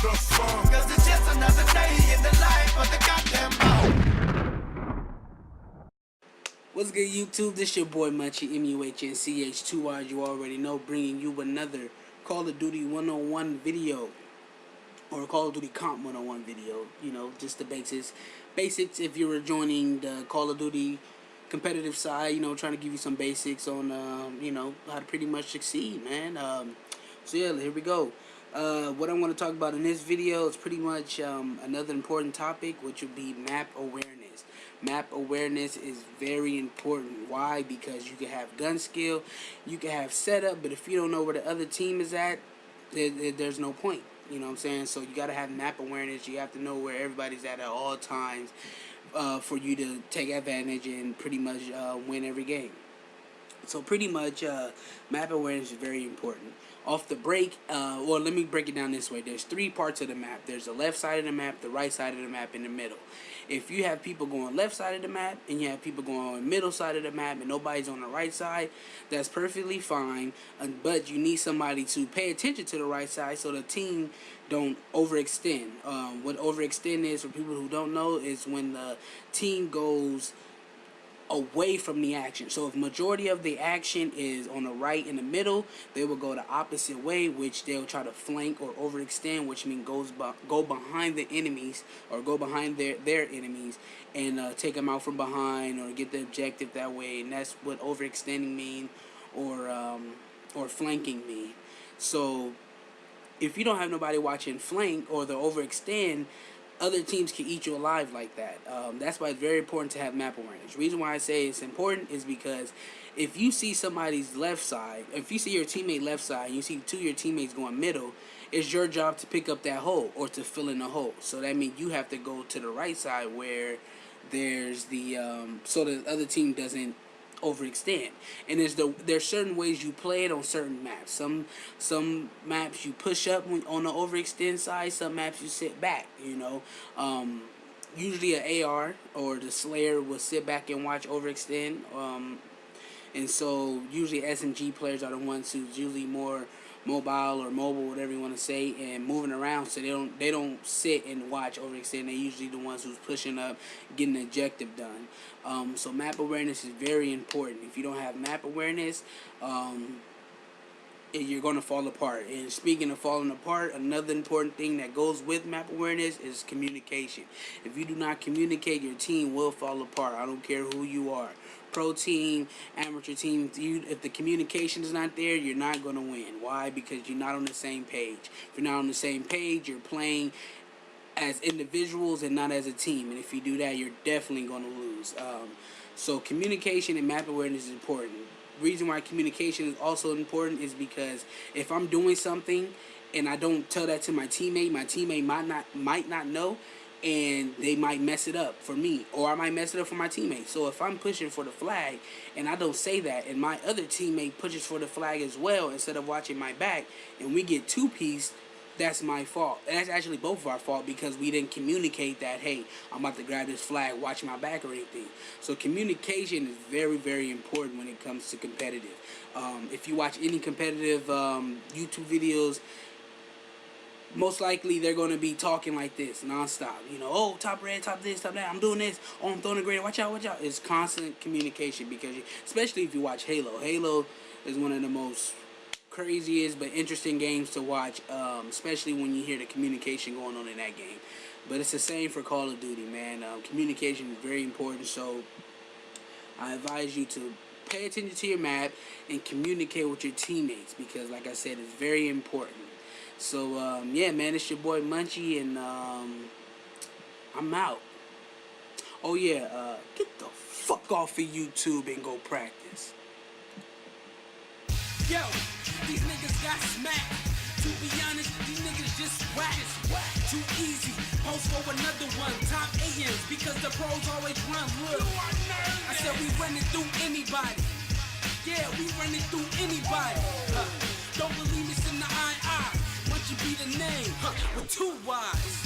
the fun. Cause it's just another day in the life of the goddamn ball. What's good, YouTube? This your boy Munchie, MUHNCH2R. You already know, bringing you another Call of Duty 101 video, or Call of Duty Comp 101 video. You know, just the basics if you were joining the Call of Duty competitive side. You know, trying to give you some basics on you know, how to pretty much succeed, man. So yeah, here we go. What I'm going to talk about in this video is pretty much another important topic, which would be map awareness. Map awareness is very important. Why? Because you can have gun skill, you can have setup, but if you don't know where the other team is at, there's no point. You know what I'm saying? So you got to have map awareness. You have to know where everybody's at all times for you to take advantage and pretty much win every game. So pretty much map awareness is very important. Off the break, well, let me break it down this way. There's three parts of the map. There's the left side of the map, the right side of the map, and the middle. If you have people going left side of the map and you have people going on middle side of the map and nobody's on the right side, that's perfectly fine. But you need somebody to pay attention to the right side so the team don't overextend. What overextend is, for people who don't know, is when the team goes away from the action. So if majority of the action is on the right in the middle, they will go the opposite way, which they'll try to flank or overextend, which means go behind the enemies, or go behind their enemies and take them out from behind or get the objective that way. And that's what overextending mean, or flanking mean. So if you don't have nobody watching flank or the overextend, other teams can eat you alive like that. That's why it's very important to have map awareness. The reason why I say it's important is because if you see somebody's left side, if you see your teammate left side, and you see two of your teammates going middle, it's your job to pick up that hole or to fill in the hole. So that means you have to go to the right side where there's the so the other team doesn't overextend. And there's certain ways you play it on certain maps. Some maps you push up on the overextend side, some maps you sit back, you know. Usually an AR or the Slayer will sit back and watch overextend, and so usually SMG players are the ones who's usually more mobile or mobile, whatever you want to say, and moving around, so they don't sit and watch overextend. They're usually the ones who's pushing up, getting the objective done. So map awareness is very important. If you don't have map awareness, you're going to fall apart. And speaking of falling apart, another important thing that goes with map awareness is communication. If you do not communicate, your team will fall apart. I don't care who you are. Pro team, amateur team, if the communication is not there, you're not going to win. Why? Because you're not on the same page. If you're not on the same page, you're playing as individuals and not as a team. And if you do that, you're definitely going to lose. So communication and map awareness is important. Reason why communication is also important is because if I'm doing something and I don't tell that to my teammate might not know, and they might mess it up for me, or I might mess it up for my teammate. So if I'm pushing for the flag and I don't say that, and my other teammate pushes for the flag as well instead of watching my back, and we get two-pieced, that's my fault. And that's actually both of our fault, because we didn't communicate that, hey, I'm about to grab this flag, watch my back or anything. So communication is very, very important when it comes to competitive. If you watch any competitive YouTube videos, most likely they're going to be talking like this nonstop. You know, oh, top red, top this, top that, I'm doing this, oh, I'm throwing a grenade, watch out, watch out. It's constant communication, because especially if you watch Halo. Halo is one of the most craziest but interesting games to watch, especially when you hear the communication going on in that game. But it's the same for Call of Duty, man. Communication is very important, so I advise you to pay attention to your map and communicate with your teammates, because like I said, it's very important. So yeah, man, it's your boy Munchie, and I'm out. Oh yeah, get the fuck off of YouTube and go practice. Yo, these niggas got smacked. To be honest, these niggas just whack. Too easy. Post for another one. Top AMs, because the pros always run. Look, I said we running through anybody. Yeah, we running through anybody. Don't believe me, send the I. Once you be the name, with two Y's.